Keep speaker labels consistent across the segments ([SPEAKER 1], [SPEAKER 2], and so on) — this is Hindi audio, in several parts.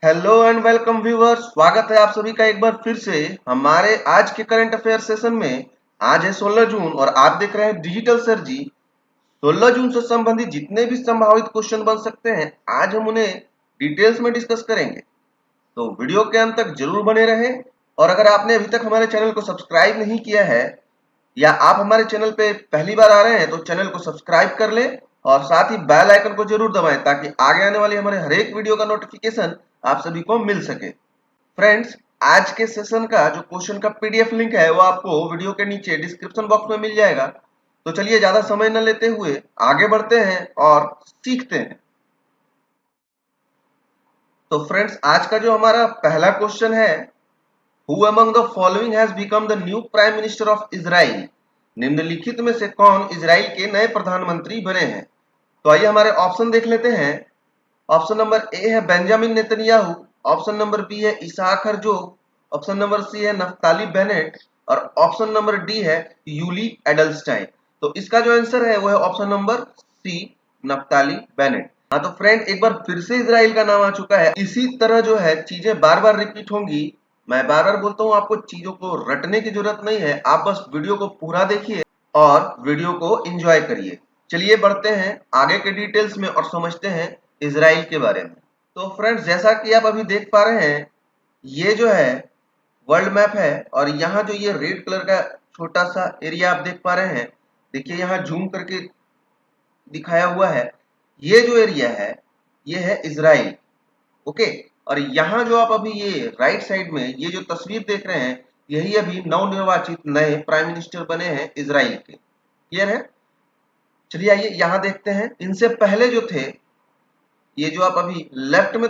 [SPEAKER 1] हेलो एंड वेलकम व्यूअर्स, स्वागत है आप सभी का एक बार फिर से हमारे आज के करंट अफेयर सेशन में। आज है 16 जून और आप देख रहे हैं डिजिटल सर जी। 16 जून से संबंधित जितने भी संभावित क्वेश्चन बन सकते हैं, आज हम उन्हें डिटेल्स में डिस्कस करेंगे। तो वीडियो के अंत तक जरूर बने रहें। और अगर आपने अभी तक हमारे चैनल को सब्सक्राइब नहीं किया है या आप हमारे चैनल पे पहली बार आ रहे हैं, तो चैनल को सब्सक्राइब कर लें और साथ ही बेल आइकन को जरूर दबाएं ताकि आगे आने वाली हमारे हर एक वीडियो का नोटिफिकेशन आप सभी को मिल सके। फ्रेंड्स, आज के सेशन का जो क्वेश्चन का पीडीएफ लिंक है वो आपको वीडियो के नीचे डिस्क्रिप्शन बॉक्स में मिल जाएगा। तो चलिए ज्यादा समय न लेते हुए आगे बढ़ते हैं और सीखते हैं। तो फ्रेंड्स, आज का जो हमारा पहला क्वेश्चन है, Who among the following has become the new Prime Minister of Israel? निम्नलिखित में से कौन इजराइल के नए प्रधानमंत्री बने हैं? तो आइए हमारे ऑप्शन देख लेते हैं। ऑप्शन नंबर ए है Benjamin Netanyahu, option number B है Isaac Herzog, option number C है नफ्ताली बेनेट और ऑप्शन नंबर डी है यूली एडल्स्टाइन। तो इसका जो आंसर है वो है option number C, Naftali Bennett. हाँ, तो फ्रेंड एक बार फिर से इजराइल का नाम आ चुका है। इसी तरह जो है चीजें बार बार रिपीट होंगी। मैं बार बार बोलता हूँ, आपको चीजों को रटने की जरूरत नहीं है, आप बस वीडियो को पूरा देखिए और वीडियो को एंजॉय करिए। चलिए बढ़ते हैं आगे के डिटेल्स में और समझते हैं इजराइल के बारे में। तो फ्रेंड्स, जैसा कि आप अभी देख पा रहे हैं, ये जो है वर्ल्ड मैप है और यहाँ जो ये रेड कलर का छोटा सा एरिया आप देख पा रहे हैं, देखिए यहाँ जूम करके दिखाया हुआ है। ये जो एरिया है ये है इजराइल। ओके, और यहाँ जो आप अभी ये राइट साइड में ये जो तस्वीर देख रहे हैं, यही अभी नवनिर्वाचित नए प्राइम मिनिस्टर बने हैं इजराइल के। क्लियर है? चलिए आइए यहाँ देखते हैं। इनसे पहले जो थे, ये जो आप अभी लेफ्ट में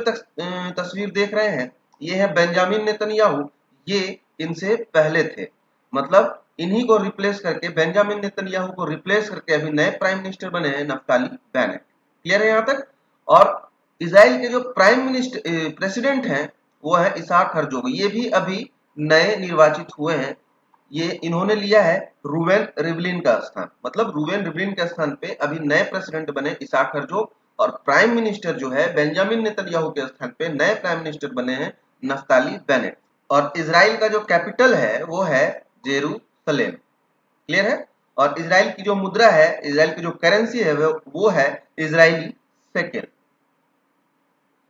[SPEAKER 1] तस्वीर देख रहे हैं, ये है बेंजामिन नेतन्याहू। ये इनसे पहले थे, मतलब इन्हीं को रिप्लेस करके, बेंजामिन नेतन्याहू को रिप्लेस करके अभी नए प्राइम मिनिस्टर बने हैं नफ्ताली बेनेट। क्लियर है यहाँ तक? और इजराइल के जो प्राइम मिनिस्टर प्रेसिडेंट हैं वो है इसहाक हर्जोग। ये भी अभी नए निर्वाचित हुए हैं। ये इन्होंने लिया है रूवेन रिवलिन का स्थान, मतलब रूवेन रिवलिन के स्थान पे अभी नए प्रेसिडेंट बने इसहाक हर्जोग। और प्राइम मिनिस्टर जो है बेंजामिन नेतन्याहू के स्थान पे नए प्राइम मिनिस्टर बने हैं नफ्ताली बेनेट। और इजराइल का जो कैपिटल है वो है जेरूसलेम। क्लियर है? और इजराइल की जो मुद्रा है, इजराइल की जो करेंसी है वो है इजरायली शेकेल।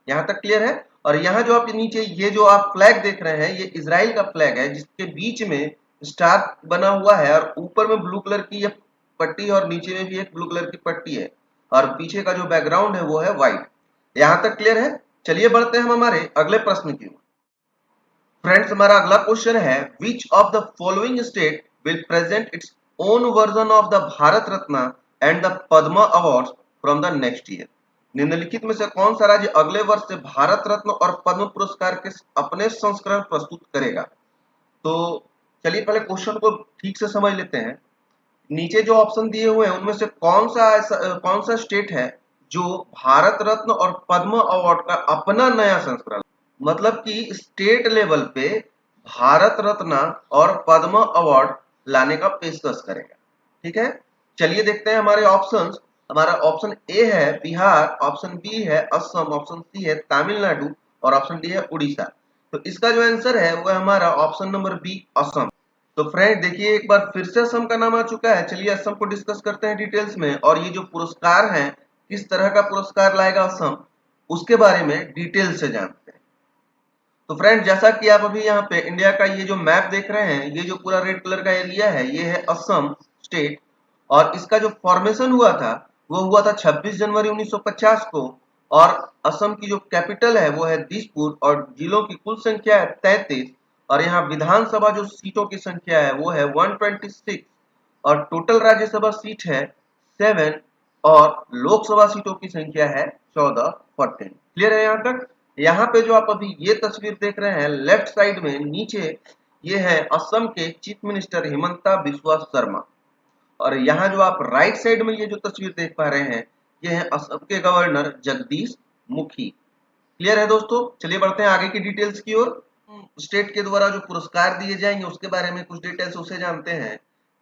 [SPEAKER 1] यहां तक क्लियर है? और यहाँ जो आप नीचे ये जो आप फ्लैग देख रहे हैं, ये इजराइल का फ्लैग है जिसके बीच में स्टार बना हुआ है और ऊपर में ब्लू कलर की ये पट्टी और नीचे में भी एक ब्लू कलर की पट्टी है और पीछे का जो बैकग्राउंड है वो है व्हाइट। यहां तक क्लियर है? चलिए बढ़ते हैं हम हमारे अगले प्रश्न की ओर। फ्रेंड्स, हमारा अगला क्वेश्चन है, विच of the following state will present its own version of the Bharat Ratna and the Padma award from the next year? निम्नलिखित में से कौन सा राज्य अगले वर्ष से भारत रत्न और पद्म पुरस्कार के अपने संस्करण प्रस्तुत करेगा? तो चलिए पहले क्वेश्चन को ठीक से समझ लेते हैं। नीचे जो ऑप्शन दिए हुए हैं उनमें से कौन सा स्टेट है जो भारत रत्न और पद्म अवार्ड का अपना नया संस्करण, मतलब कि स्टेट लेवल पे भारत रत्न और पद्म अवार्ड लाने का पेशकश करेगा। ठीक है, चलिए देखते हैं हमारे ऑप्शंस। हमारा ऑप्शन ए है बिहार, ऑप्शन बी है असम, ऑप्शन सी है तमिलनाडु और ऑप्शन डी है उड़ीसा। तो इसका जो आंसर है वो है हमारा ऑप्शन नंबर बी, असम। तो फ्रेंड देखिए, एक बार फिर से असम का नाम आ चुका है। चलिए असम को डिस्कस करते हैं डिटेल्स में, और ये जो पुरस्कार है, किस तरह का पुरस्कार लाएगा असम, उसके बारे में डिटेल से जानते हैं। तो फ्रेंड, जैसा कि आप अभी यहाँ पे इंडिया का ये जो मैप देख रहे हैं, ये जो पूरा रेड कलर का एरिया है, ये है असम स्टेट। और इसका जो फॉर्मेशन हुआ था वो हुआ था 26 जनवरी 1950 को। और असम की जो कैपिटल है वो है दिसपुर और जिलों की कुल संख्या है 33। और यहाँ विधानसभा जो सीटों की संख्या है वो है 126 और टोटल राज्यसभा सीट है 7 और लोकसभा सीटों की संख्या है 14। क्लियर है यहाँ तक? यहाँ पे जो आप अभी ये तस्वीर देख रहे हैं लेफ्ट साइड में नीचे, ये है असम के चीफ मिनिस्टर हिमंता बिस्वा शर्मा। और यहाँ जो आप राइट साइड में ये जो तस्वीर देख पा रहे हैं, ये है असम के गवर्नर जगदीश मुखी। क्लियर है दोस्तों? चलिए बढ़ते हैं आगे की डिटेल्स की ओर। स्टेट के द्वारा जो पुरस्कार दिए जाएंगे उसके बारे में कुछ डिटेल्स उसे जानते हैं।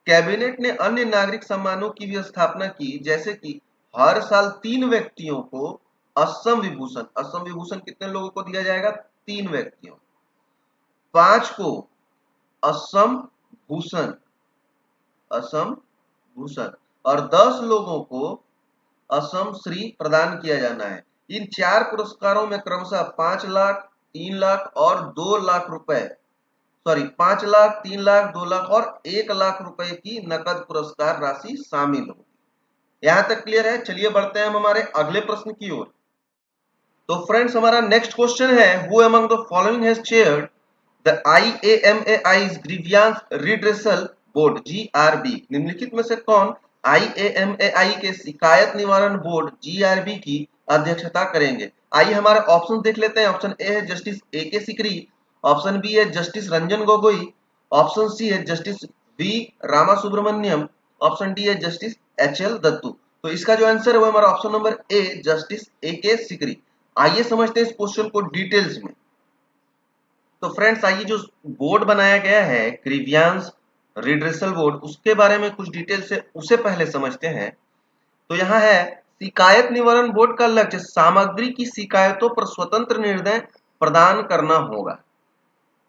[SPEAKER 1] कैबिनेट ने अन्य नागरिक सम्मानों की भी स्थापना की, जैसे कि हर साल 3 व्यक्तियों को असम विभूषण, असम विभूषण कितने लोगों को दिया जाएगा? 3 व्यक्तियों। 5 को असम भूषण, असम भूषण, और 10 लोगों को असम श्री प्रदान किया जाना है। इन 4 पुरस्कारों में क्रमशः 5 लाख, 3 लाख और 2 लाख रुपए, 5 लाख, 3 लाख, 2 लाख और 1 लाख रुपए की नकद पुरस्कार राशि शामिल होगी। यहां तक क्लियर है? चलिए बढ़ते हैं हम हमारे अगले प्रश्न की ओर। तो फ्रेंड्स, हमारा नेक्स्ट क्वेश्चन है, who among the following has chaired the IAMAI's grievance redressal board GRB? निम्नलिखित में से कौन IAMAI के शिकायत निवारण बोर्ड GRB की अध्यक्षता करेंगे? आइए हमारे ऑप्शन देख लेते हैं। ऑप्शन ए है justice AK Sikri, option B है justice Ranjan Gogoi, option C है justice V Ramasubramanian, option D है जस्टिस HL दत्तू। तो इसका जो आंसर है वो हमारा option number A justice AK Sikri. आइए समझते हैं इस क्वेश्चन को डिटेल्स में। तो फ्रेंड्स, आइए जो बोर्ड बनाया गया है ग्रीवियंस रिड्रेसल बोर्ड, उसके बारे में कुछ डिटेल से उसे पहले समझते हैं। तो यहाँ है, शिकायत निवारण बोर्ड का लक्ष्य सामग्री की शिकायतों पर स्वतंत्र निर्णय प्रदान करना होगा।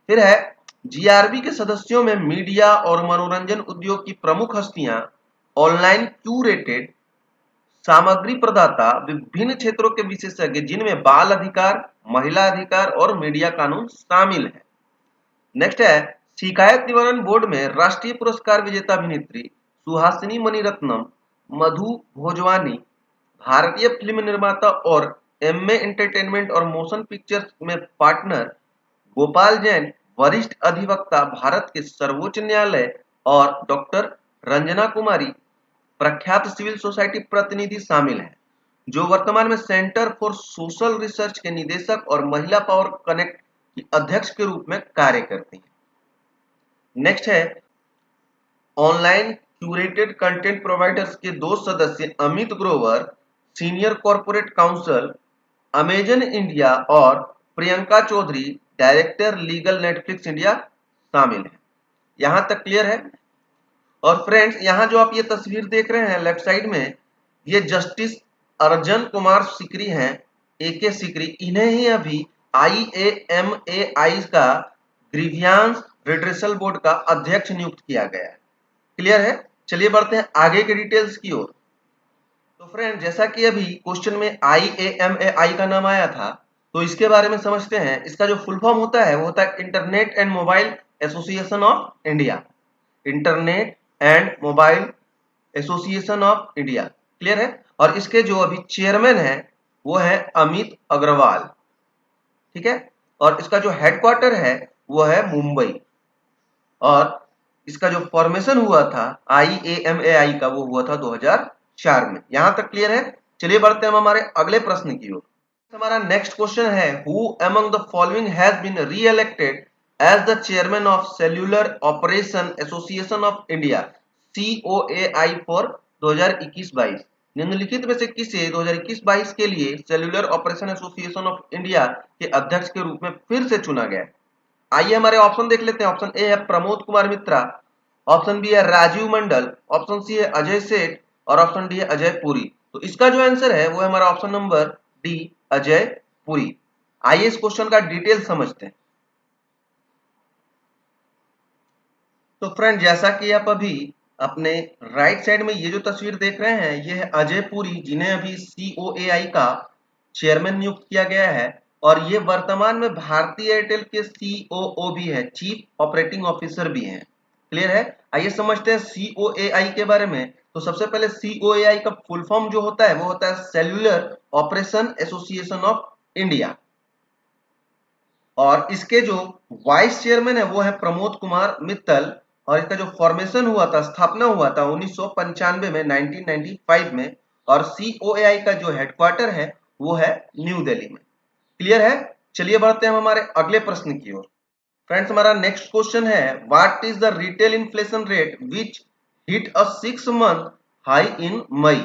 [SPEAKER 1] फिर है, GRB के सदस्यों में मीडिया और मनोरंजन उद्योग की प्रमुख हस्तियां, ऑनलाइन क्यूरेटेड सामग्री प्रदाता, विभिन्न क्षेत्रों के विशेषज्ञ जिनमें बाल अधिकार, महिला अधिकार और मीडिया कानून शामिल है। नेक्स्ट है, शिकायत निवारण बोर्ड में राष्ट्रीय पुरस्कार विजेता अभिनेत्री सुहासिनी मणिरत्नम, मधु भोजवानी, भारतीय फिल्म निर्माता और MA एंटरटेनमेंट और मोशन पिक्चर्स में पार्टनर गोपाल जैन, वरिष्ठ अधिवक्ता भारत के सर्वोच्च न्यायालय, और डॉक्टर रंजना कुमारी, प्रख्यात सिविल सोसाइटी प्रतिनिधि शामिल हैं, जो वर्तमान में सेंटर फॉर सोशल रिसर्च के निदेशक और महिला पावर कनेक्ट की अध्यक्ष के रूप में कार्य करती हैं। नेक्स्ट है, ऑनलाइन क्यूरेटेड कंटेंट प्रोवाइडर्स के 2 सदस्य Amit Grover, senior corporate counsel Amazon India, और Priyanka Chaudhary, director legal Netflix India शामिल हैं। यहां तक क्लियर है? और फ्रेंड्स, यहां जो आप ये तस्वीर देख रहे हैं लेफ्ट साइड में, ये जस्टिस अर्जन कुमार सिकरी हैं, AK सिकरी। इन्हें ही अभी IAMAI का ग्रीवियंस रिड्रेसल बोर्ड का अध्यक्ष नियुक्त किया गया है। क्लियर है? चलिए बढ़ते हैं आगे के डिटेल्स की ओर। तो फ्रेंड, जैसा कि अभी क्वेश्चन में IAMAI का नाम आया था, तो इसके बारे में समझते हैं। इसका जो फुल फॉर्म होता है वो होता है internet and mobile association of India, internet and mobile association of India. Clear है? और इसके जो अभी चेयरमैन है वो है अमित अग्रवाल। ठीक है? और इसका जो हेडक्वार्टर है वो है मुंबई, और इसका जो फॉर्मेशन हुआ था IAMAI का वो हुआ था 2004 में। यहां तक क्लियर है? चलिए बढ़ते हैं हम हमारे अगले प्रश्न की ओर। हमारा नेक्स्ट क्वेश्चन है, who among the following has been re-elected as the chairman of cellular operation association of India COAI for 2021-22? निम्नलिखित में से किसे 2021-22 के लिए cellular operation association of India के अध्यक्ष के रूप में फिर से चुना गया? आइए हमारे ऑप्शन देख लेते हैं। ऑप्शन ए है प्रमोद कुमार मित्रा, ऑप्शन बी है राजीव मंडल, ऑप्शन सी है अजय सेठ, और ऑप्शन डी है अजय पुरी। तो इसका जो आंसर है वो है हमारा option number D, Ajay Puri. आइए इस क्वेश्चन का डिटेल समझते हैं। तो फ्रेंड, जैसा कि आप अभी अपने राइट साइड में ये जो तस्वीर देख रहे हैं, ये है अजय पुरी, जिन्हें अभी COAI का चेयरमैन नियुक्त किया गया है, और ये वर्तमान में भारतीय एयरटेल के COO भी है, चीफ ऑपरेटिंग ऑफिसर भी हैं। क्लियर है? आइए समझते हैं COAI के बारे में। तो सबसे पहले COAI का फुल फॉर्म जो होता है वो होता है cellular operation association of India, और इसके जो वाइस चेयरमैन है वो है प्रमोद कुमार मित्तल, और इसका जो फॉर्मेशन हुआ था, स्थापना हुआ था 1995 में, 1995 में, और COAI का जो हेडक्वार्टर है वो है न्यू दिल्ली में। क्लियर है? चलिए बढ़ते हैं हम हमारे अगले प्रश्न की ओर। फ्रेंड्स, हमारा नेक्स्ट क्वेश्चन है, what is the retail inflation rate which hit a 6 month high in May?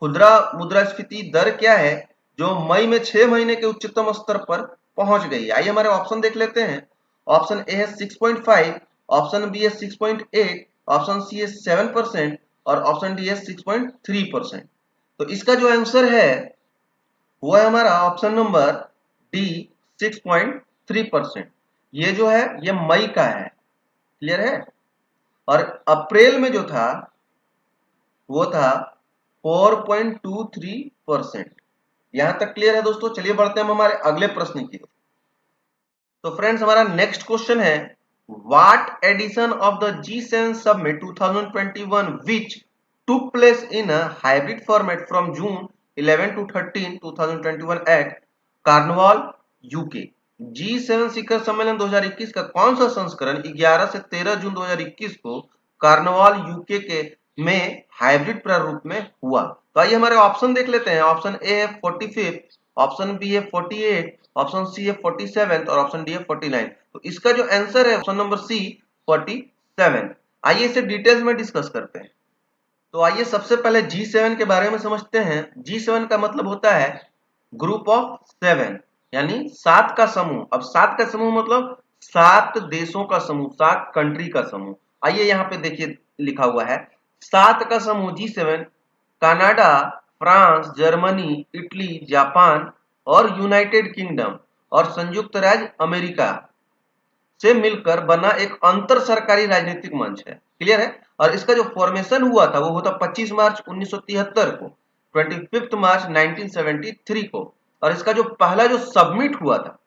[SPEAKER 1] खुदरा मुद्रास्फीति दर क्या है जो मई में 6 महीने के उच्चतम स्तर पर पहुंच गई? आइए हमारे ऑप्शन देख लेते हैं। ऑप्शन ए है 6.5, ऑप्शन बी है 6.8, ऑप्शन सी है 7%, और ऑप्शन डी है 6.3%। तो इसका जो आंसर है हुआ है हमारा ऑप्शन नंबर डी 6.3%। ये जो है ये मई का है, क्लियर है। और अप्रैल में जो था वो था 4.23%। यहां तक क्लियर है दोस्तों। चलिए बढ़ते हैं हम हमारे अगले प्रश्न की ओर। तो फ्रेंड्स हमारा नेक्स्ट क्वेश्चन है, what edition of the G7 summit 2021 which took place in a hybrid format from June 11 to 13 2021 at Cornwall UK. G7 शिखर सम्मेलन 2021 का कौन सा संस्करण 11 से 13 जून 2021 को कार्नवाल यूके के में हाइब्रिड प्रारूप में हुआ? तो आइए हमारे ऑप्शन देख लेते हैं। ऑप्शन ए है 45, ऑप्शन बी है 48, ऑप्शन सी है 47 और ऑप्शन डी है 49। तो इसका जो आंसर है ऑप्शन नंबर सी 47। आइए इसे डिटेल्स में डिस्कस करते हैं। तो आइए सबसे पहले G7 के बारे में समझते हैं। G7 का मतलब होता है ग्रुप ऑफ 7, यानी 7 का समूह। अब 7 का समूह मतलब 7 देशों का समूह, 7 कंट्री का समूह। आइए यहाँ पे देखिए लिखा हुआ है 7 का समूह G7 Canada, France, Germany, Italy, Japan और यूनाइटेड किंगडम और संयुक्त राज्य अमेरिका से मिलकर बना एक अंतर सरकारी राजनीतिक मंच है, क्लियर है। और इसका जो फॉर्मेशन हुआ था वो होता 25 मार्च 1973 को, 25 मार्च 1973 को। और इसका जो पहला जो सबमिट हुआ था,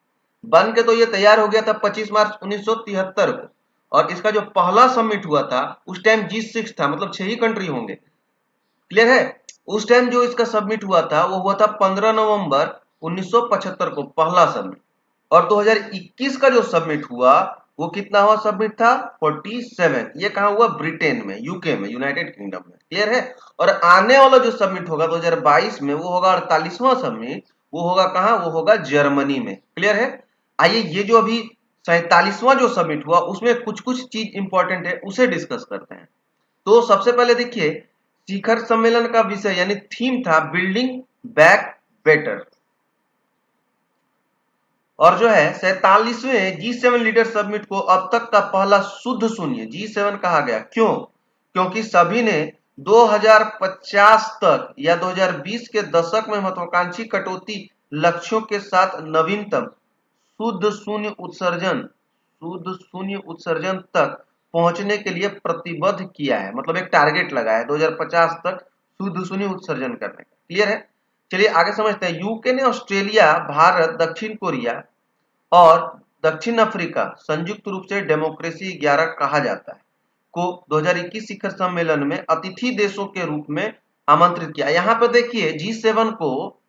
[SPEAKER 1] बन के तो ये तैयार हो गया था 25 मार्च 1973 को। और इसका जो पहला सबमिट हुआ था उस टाइम G6 था, मतलब 6 ही कंट्री होंगे, क्लियर है। उस टाइम जो इसका सबमिट हुआ था वो हुआ था 15 नवंबर 1975 को, पहला सबमिट। और 2021 का जो सबमिट हुआ वो कितना हुआ सबमिट था 47। ये कहा हुआ ब्रिटेन में, यूके में, यूनाइटेड किंगडम में, क्लियर है। और आने वाला जो सबमिट होगा 2022 में वो होगा 48वां सबमिट। वो होगा कहां? वो होगा जर्मनी में, क्लियर है। आइए ये जो अभी 47वां जो सबमिट हुआ उसमें कुछ कुछ चीज इंपॉर्टेंट है उसे डिस्कस करते हैं। तो सबसे पहले देखिए शिखर सम्मेलन का विषय यानी थीम था बिल्डिंग बैक बेटर। और जो है 47वें G7 लीडर समिट को अब तक का पहला शुद्ध शून्य G7 कहा गया। क्यों? क्योंकि सभी ने 2050 तक या 2020 के दशक में महत्वाकांक्षी कटौती लक्ष्यों के साथ नवीनतम शुद्ध शून्य उत्सर्जन तक पहुंचने के लिए प्रतिबद्ध किया है। मतलब एक टारगेट लगाया है 2050 तक शुद्ध शून्य उत्सर्जन करने का, क्लियर है। चलिए आगे समझते हैं। यूके ने ऑस्ट्रेलिया, भारत, दक्षिण कोरिया और दक्षिण अफ्रीका संयुक्त रूप से डेमोक्रेसी 11 कहा जाता है को 2021 शिखर सम्मेलन में अतिथि देशों के रूप में आमंत्रित किया। यहाँ पर देखिए G7 को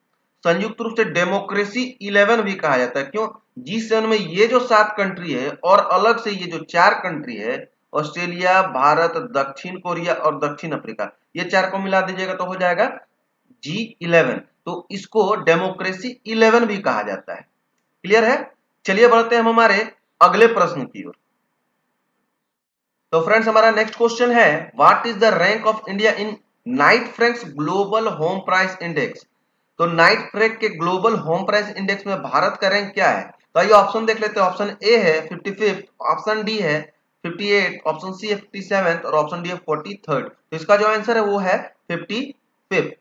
[SPEAKER 1] संयुक्त रूप से डेमोक्रेसी 11 भी कहा जाता है। क्यों? G7 में ये जो 7 कंट्री है और अलग से ये जो 4 कंट्री है ऑस्ट्रेलिया, भारत, दक्षिण कोरिया और दक्षिण अफ्रीका, ये 4 को मिला दीजिएगा तो हो जाएगा G11। तो इसको डेमोक्रेसी 11 भी कहा जाता है, क्लियर है। चलिए बढ़ते हैं हम हमारे अगले प्रश्न की ओर। तो फ्रेंड्स हमारा नेक्स्ट क्वेश्चन है, what is the rank of India in night Franks global home price index? तो नाइट फ्रैंक के ग्लोबल होम प्राइस इंडेक्स में भारत का रैंक क्या है? तो आइए ऑप्शन देख लेते हैं। ऑप्शन ए है 55, ऑप्शन डी है 58, ऑप्शन सी है 57 और ऑप्शन डी है 43। तो इसका जो आंसर है वो है 55।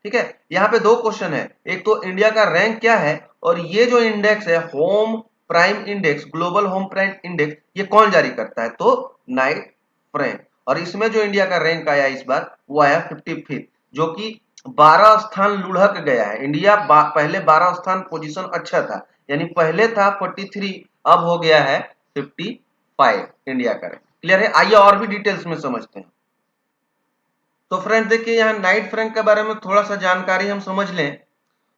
[SPEAKER 1] ठीक है। यहाँ पे दो क्वेश्चन है, एक तो इंडिया का रैंक क्या है और ये जो इंडेक्स है home prime index, global home prime index, ये कौन जारी करता है? तो नाइट फ्रैंक। और इसमें जो इंडिया का रैंक आया इस बार वो आया 55, जो कि 12 स्थान लुढ़क गया है। इंडिया पहले 12 स्थान पोजीशन अच्छा था, यानी पहले था 43, अब हो गया है 55 इंडिया का रैंक, क्लियर है। आइए और भी डिटेल्स में समझते हैं। तो फ्रेंड्स देखिए यहाँ नाइट फ्रैंक के बारे में थोड़ा सा जानकारी हम समझ लें।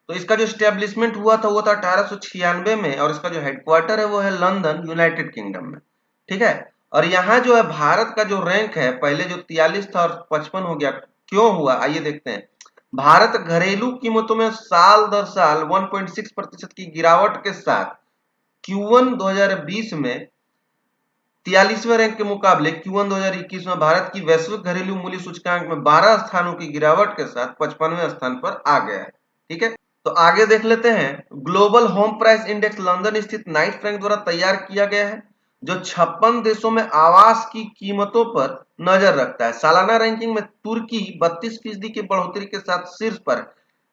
[SPEAKER 1] तो इसका जो स्टैब्लिशमेंट हुआ था वो था 1896 में और इसका जो हेडक्वार्टर है वो है लंदन, यूनाइटेड किंगडम में, ठीक है। और यहाँ जो है भारत का जो रैंक है पहले जो 43 था और 55 हो गया, क्यों हुआ आइए देखते हैं। भारत घरेलू कीमतों में साल दर साल 1.6% की गिरावट के साथ Q1 2020 में 43वें रैंक के मुकाबले Q1 2021 में भारत की वैश्विक घरेलू मूल्य सूचकांक में 12 स्थानों की गिरावट के साथ 55वें स्थान पर आ गया है, ठीक है। तो आगे देख लेते हैं। Global home price index London स्थित नाइट फ्रैंक द्वारा तैयार किया गया है, जो 56 देशों में आवास की कीमतों पर नजर रखता है। सालाना रैंकिंग में तुर्की 32% की बढ़ोतरी के साथ शीर्ष पर,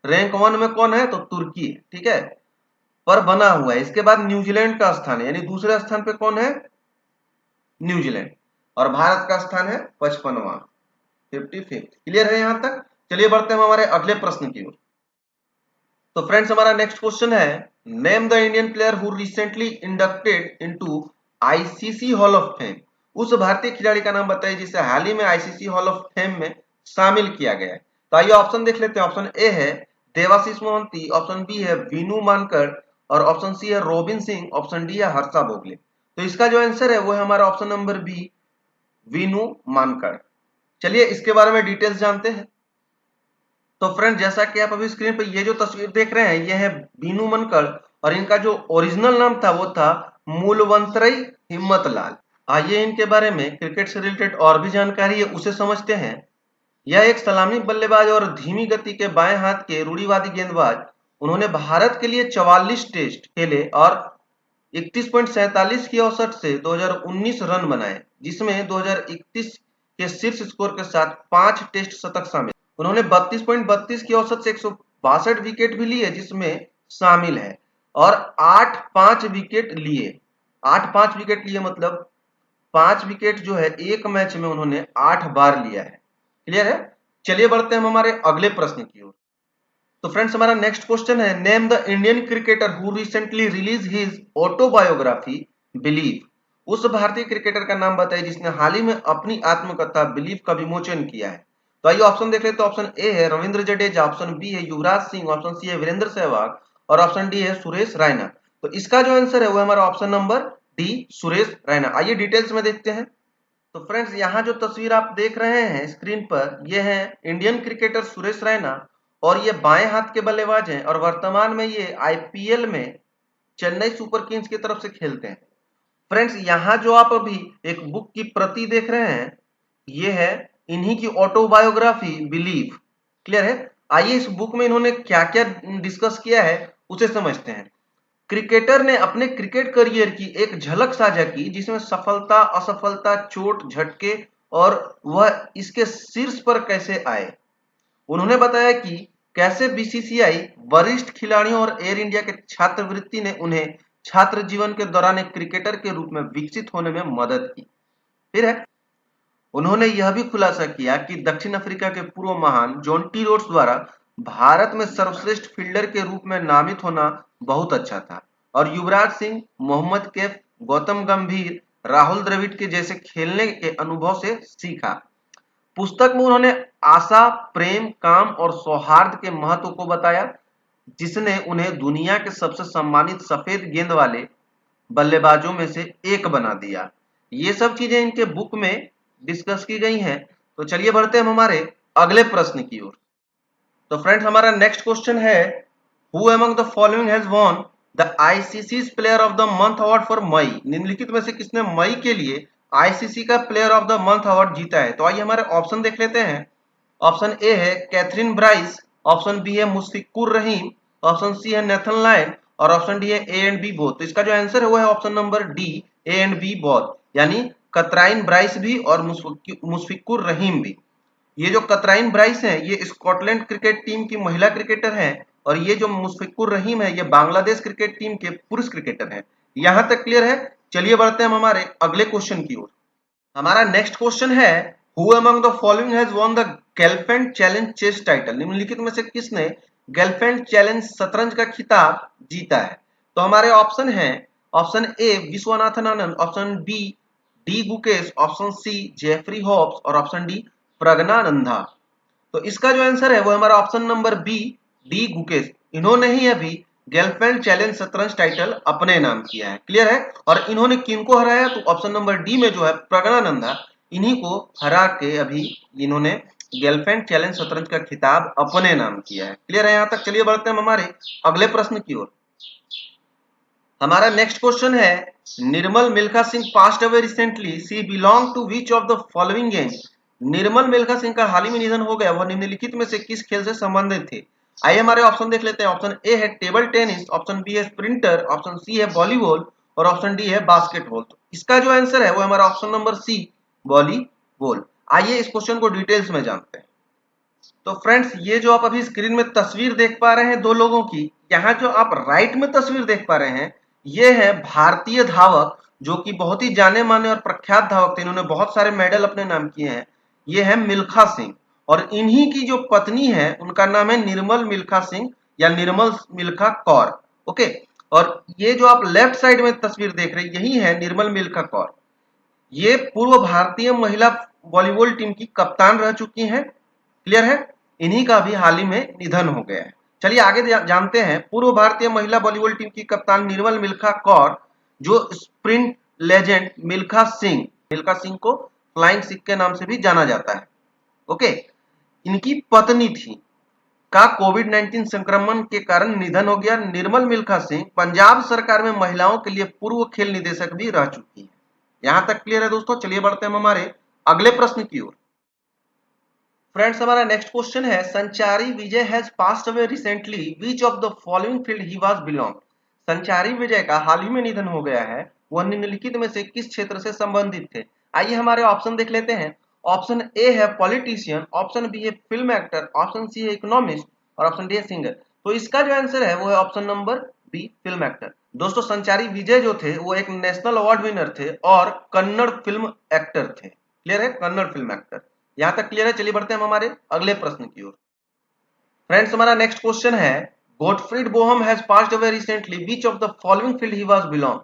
[SPEAKER 1] रैंक 1 में कौन है? तो तुर्की है, ठीक है, पर बना हुआ है। इसके बाद न्यूजीलैंड का स्थान है, यानी दूसरे स्थान पे कौन है? न्यूजीलैंड। और भारत का स्थान है 55वां, 55। क्लियर है यहां तक? चलिए बढ़ते हैं हमारे अगले प्रश्न की ओर। तो फ्रेंड्स हमारा नेक्स्ट क्वेश्चन है, name the Indian player who recently inducted into ICC hall of fame. उस भारतीय खिलाड़ी का नाम बताइए जिसे हाल ही में आईसीसी हॉल ऑफ फेम में शामिल किया गया है। तो आइए ऑप्शन देख लेते हैं। ऑप्शन ए है देवाशीष मोहंती, ऑप्शन बी है वीनू मानकर, और ऑप्शन सी है रोबिन सिंह, ऑप्शन डी है हर्षा भोगले। तो इसका जो आंसर है वो है हमारा ऑप्शन नंबर बी, वीनू मानकर। चलिए इसके बारे में डिटेल्स जानते हैं। तो फ्रेंड जैसा कि आप अभी स्क्रीन पर ये जो तस्वीर देख रहे हैं ये है बीनू मनकर, और इनका जो ओरिजिनल नाम था वो था मूलवंतरई हिम्मतलाल। आइए इनके बारे में क्रिकेट से रिलेटेड और भी जानकारी है उसे समझते हैं। यह एक सलामी बल्लेबाज और धीमी गति के बाएं हाथ के रूढ़िवादी गेंदबाज। उन्होंने भारत के लिए 44 टेस्ट खेले और 31.47 की औसत से 2019 रन बनाए, जिसमें 2031 के शीर्ष स्कोर के साथ 5 टेस्ट शतक शामिल। उन्होंने 32.32 की औसत से 162 विकेट भी लिए जिसमें शामिल है, और 8 विकेट लिए। 8 विकेट लिए मतलब 5 विकेट जो है एक मैच में उन्होंने 8 बार लिया है। क्लियर है? चलिए बढ़ते हैं हम हमारे अगले प्रश्न की ओर। तो फ्रेंड्स हमारा नेक्स्ट क्वेश्चन है, name the Indian cricketer who recently release his autobiography believe. उस भारतीय क्रिकेटर का नाम बताइए जिसने हाल ही में अपनी आत्मकथा बिलीव का विमोचन किया है। तो आइए ऑप्शन देख लेते हैं। ऑप्शन ए है रविंद्र जडेजा, ऑप्शन बी है युवराज सिंह, ऑप्शन सी है वीरेंद्र सहवाग, और ऑप्शन डी है सुरेश रैना। तो इसका जो आंसर है वो हमारा option number D, Suresh Raina. आइए डिटेल्स में देखते हैं। तो फ्रेंड्स यहाँ जो तस्वीर आप देख रहे हैं स्क्रीन पर, ये है इंडियन क्रिकेटर सुरेश रैना, और ये बाएं हाथ के बल्लेबाज हैं, और वर्तमान में ये आईपीएल में चेन्नई सुपर किंग्स की तरफ से खेलते हैं। फ्रेंड्स यहाँ जो आप अभी एक बुक की प्रति देख रहे हैं ये है इन्हीं की ऑटोबायोग्राफी बिलीव। क्लियर है? आइए इस बुक में इन्होंने क्या क्या डिस्कस किया है उसे समझते हैं। क्रिकेटर ने अपने क्रिकेट करियर की एक झलक साझा की जिसमें सफलता, असफलता, चोट, झटके और वह इसके शीर्ष पर कैसे आए। उन्होंने बताया कि कैसे बीसीसीआई, वरिष्ठ खिलाड़ियों और एयर इंडिया के छात्रवृत्ति ने उन्हें छात्र जीवन के दौरान एक क्रिकेटर के रूप में विकसित होने में मदद की। फिर है उन्होंने यह भी खुलासा किया कि दक्षिण अफ्रीका के पूर्व महान जॉन टी रोड्स द्वारा भारत में सर्वश्रेष्ठ फील्डर के रूप में नामित होना बहुत अच्छा था, और युवराज सिंह, मोहम्मद कैफ, गौतम गंभीर, राहुल द्रविड़ के जैसे खेलने के अनुभव से सीखा। पुस्तक में उन्होंने आशा, प्रेम, काम और सौहार्द के महत्व को बताया जिसने उन्हें दुनिया के सबसे सम्मानित सफेद गेंद वाले बल्लेबाजों में से एक बना दिया। ये सब चीजें इनके बुक में डिस्कस की गई हैं। तो चलिए बढ़ते हैं हम हमारे अगले प्रश्न की ओर। तो फ्रेंड्स हमारा नेक्स्ट क्वेश्चन है, who among the following has won the ICC player of the month award for May. निम्नलिखित में से किसने मई के लिए आईसीसी का player of the month award जीता है। तो आइए हमारे ऑप्शन देख लेते हैं। ऑप्शन ए है कैथरीन ब्राइस, ऑप्शन बी है मुश्फिकुर रहीम, ऑप्शन सी है नेथन लायन, और ऑप्शन डी है ए एंड बी बोथ। तो इसका जो आंसर है वो है option number D, A and B both, यानी कतराइन ब्राइस भी और मुश्फिकुर रहीम भी। ये जो कतराइन ब्राइस हैं ये स्कॉटलैंड क्रिकेट टीम की महिला क्रिकेटर हैं, और ये जो मुश्फिकुर रहीम है ये बांग्लादेश क्रिकेट टीम के पुरुष क्रिकेटर हैं। यहां तक क्लियर है? चलिए बढ़ते हैं हम हमारे अगले क्वेश्चन की ओर। हमारा नेक्स्ट क्वेश्चन है, who among the following has won the Gelfand challenge chess title. निम्नलिखित में से किसने गेलफैंड चैलेंज शतरंज का खिताब जीता है। तो हमारे ऑप्शन हैं, option A Viswanathan Anand, option B D Gukesh, option C Jeffrey Hobbs, और ऑप्शन डी प्रज्ञानंदा। तो इसका जो आंसर है वो हमारा option number B, D Gukesh. इन्होंने ही अभी गेलफैंड चैलेंज शतरंज टाइटल अपने नाम किया है। क्लियर है? और इन्होंने किनको हराया? तो ऑप्शन नंबर डी में जो है प्रज्ञानंदा, इन्हीं को हरा के अभी इन्होंने गेलफैंड चैलेंज शतरंज का खिताब अपने नाम किया है। क्लियर है यहां तक? चलिए बढ़ते हैं हमारे अगले प्रश्न की ओर। हमारा नेक्स्ट क्वेश्चन है, Nirmal Milkha Singh passed away recently, she belong to which of the following game. Nirmal Milkha Singh का हाल ही में निधन हो गया, वह निम्नलिखित में से किस खेल से संबंधित थे। आइए हमारे ऑप्शन देख लेते हैं। ऑप्शन ए है टेबल टेनिस, ऑप्शन बी है स्प्रिंटर, ऑप्शन सी है वॉलीबॉल, और ऑप्शन डी है बास्केटबॉल। तो इसका जो आंसर है वो हमारा ऑप्शन नंबर सी, वॉलीबॉल। आइए इस क्वेश्चन को डिटेल्स में जानते हैं। तो फ्रेंड्स, ये जो आप अभी स्क्रीन में तस्वीर देख पा रहे हैं दो लोगों की, यहाँ जो आप राइट में तस्वीर देख पा रहे हैं, ये है भारतीय धावक जो कि बहुत ही जाने माने और प्रख्यात धावक थे। इन्होंने बहुत सारे मेडल अपने नाम किए हैं। ये है मिल्खा सिंह, और इन्हीं की जो पत्नी है उनका नाम है निर्मल मिल्खा सिंह या निर्मल मिल्खा कौर। ओके, और ये जो आप लेफ्ट साइड में तस्वीर देख रहे हैं, यही है निर्मल मिल्खा कौर। ये पूर्व भारतीय महिला वॉलीबॉल टीम की कप्तान रह चुकी हैं। क्लियर है? इन्हीं का भी हाल ही में निधन हो गया है। चलिए आगे जानते हैं। पूर्व भारतीय महिला वॉलीबॉल टीम की कप्तान निर्मल मिल्खा कौर, जो स्प्रिंट लेजेंड मिल्खा सिंह को फ्लाइंग सिख के नाम से भी जाना जाता है। ओके, इनकी पत्नी थी का कोविड-19 संक्रमण के कारण निधन हो गया। निर्मल मिल्खा सिंह पंजाब सरकार में महिलाओं के लिए पूर्व खेल निदेशक भी रह चुकी है। यहां तक क्लियर है दोस्तों? चलिए बढ़ते हैं हम हमारे अगले प्रश्न की ओर। फ्रेंड्स, हमारा नेक्स्ट क्वेश्चन है, Sanchari Vijay has passed away recently, which of the following field he was belong. Sanchari Vijay का हाल ही में निधन हो गया है। वह निम्नलिखित में से किस क्षेत्र से संबंधित थे? आइए हमारे ऑप्शन देख लेते हैं। ऑप्शन ए है पॉलिटिशियन, ऑप्शन बी है फिल्म एक्टर, ऑप्शन सी है इकोनॉमिस्ट और ऑप्शन डी है सिंगर। तो इसका जो आंसर है वो है option number B, film actor. दोस्तों, संचारी विजय जो थे वो एक नेशनल अवार्ड विनर थे और कन्नड़ फिल्म एक्टर थे। क्लियर है? Kannada film actor. यहां तक क्लियर है? चलिए बढ़ते हैं हम हमारे अगले प्रश्न की ओर। फ्रेंड्स, हमारा नेक्स्ट क्वेश्चन है, Gottfried Boehm has passed away recently, which of the following field he was belong.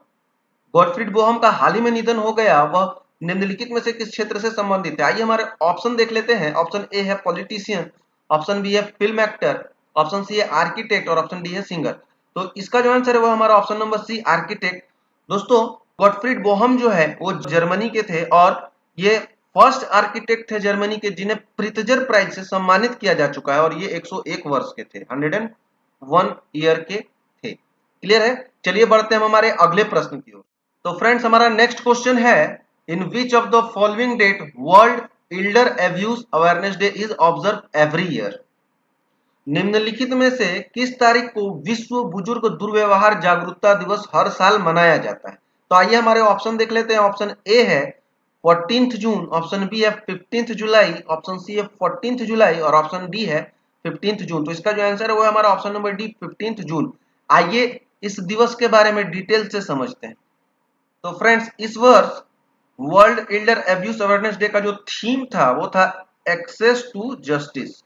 [SPEAKER 1] Gottfried Boehm का हाल ही में निधन हो गया, वह निम्नलिखित में से किस क्षेत्र से संबंधित है? आइए हमारे ऑप्शन देख लेते हैं। ऑप्शन ए है पॉलिटिशियन, ऑप्शन बी है फिल्म एक्टर, ऑप्शन सी है आर्किटेक्ट और ऑप्शन डी है सिंगर। तो इसका जो आंसर है वो हमारा ऑप्शन नंबर सी, आर्किटेक्ट। दोस्तों, गॉटफ्रीड बोहम जो है वो जर्मनी के थे और ये फर्स्ट आर्किटेक्ट थे जर्मनी के जिन्हें प्रित्जर प्राइज से सम्मानित किया जा चुका है, और ये 101 वर्ष के थे, 101 ईयर के थे। क्लियर है? चलिए बढ़ते हैं हम हमारे अगले प्रश्न की ओर। तो फ्रेंड्स, हमारा नेक्स्ट क्वेश्चन है, in which of the following date World Elder Abuse Awareness Day is observe every year. निम्नलिखित में से किस तारीख को विश्व बुजुर्ग दुर्व्यवहार जागरूकता दिवस हर साल मनाया जाता है? तो आइए हमारे ऑप्शन देख लेते हैं। ऑप्शन ए है 14 जून, ऑप्शन बी है 15 जुलाई, ऑप्शन सी है 14 जुलाई और ऑप्शन डी है 15 जून। तो इसका जो आंसर है वो है हमारा ऑप्शन नंबर डी, 15 जून। आइए इस दिवस के बारे में डिटेल से समझते हैं। तो फ्रेंड्स, इस वर्ष world Elder Abuse Awareness day का जो थीम था वो था एक्सेस टू जस्टिस।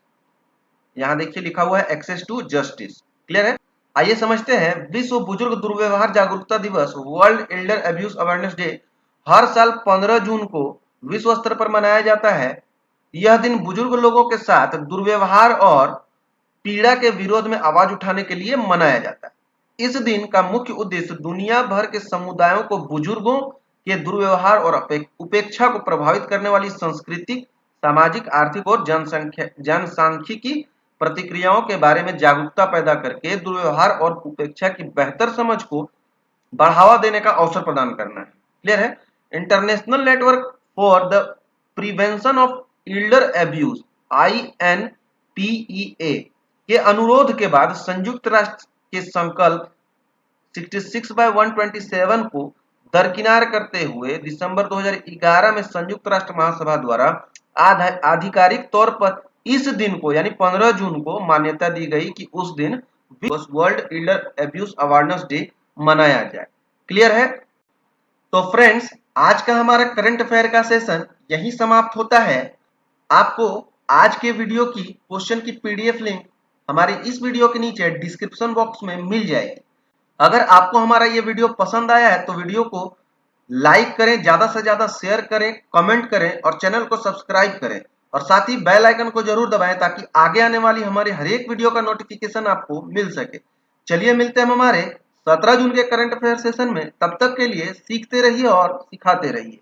[SPEAKER 1] यहां देखिए लिखा हुआ है एक्सेस टू जस्टिस। क्लियर है? आइए समझते हैं। विश्व बुजुर्ग दुर्व्यवहार जागरूकता दिवस, World Elder Abuse Awareness Day, हर साल 15 जून को विश्व स्तर पर मनाया जाता है। यह दिन बुजुर्ग लोगों के साथ दुर्व्यवहार और पीड़ा के विरोध में आवाज उठाने के लिए मनाया जाता है। इस दिन का मुख्य उद्देश्य दुनिया भर के समुदायों को बुजुर्गों के दुर्व्यवहार और उपेक्षा को प्रभावित करने वाली सांस्कृतिक, सामाजिक, आर्थिक और जनसांख्यिकी प्रतिक्रियाओं के बारे में जागरूकता पैदा करके दुर्व्यवहार और उपेक्षा की बेहतर समझ को बढ़ावा देने का अवसर प्रदान करना है। क्लियर है? International network for the prevention of Elder abuse, INPEA के अनुरोध के बाद संयुक्त राष्ट्र के संकल्प 66/127 को दरकिनार करते हुए दिसंबर 2011 में संयुक्त राष्ट्र महासभा द्वारा आधिकारिक तौर पर इस दिन को यानी 15 जून को मान्यता दी गई कि उस दिन world Elder Abuse Awareness day मनाया जाए। क्लियर है? तो फ्रेंड्स, आज का हमारा करंट अफेयर का सेशन यही समाप्त होता है। आपको आज के वीडियो की क्वेश्चन की PDF लिंक हमारे इस वीडियो के नीचे डिस्क्रिप्शन बॉक्स में मिल जाएगी। अगर आपको हमारा ये वीडियो पसंद आया है तो वीडियो को लाइक करें, ज्यादा से ज्यादा शेयर करें, कमेंट करें और चैनल को सब्सक्राइब करें, और साथ ही बेल आइकन को जरूर दबाएं ताकि आगे आने वाली हमारे हर एक वीडियो का नोटिफिकेशन आपको मिल सके। चलिए मिलते हैं हम हमारे 17 जून के करंट अफेयर सेशन में। तब तक के लिए सीखते रहिए और सिखाते रहिए।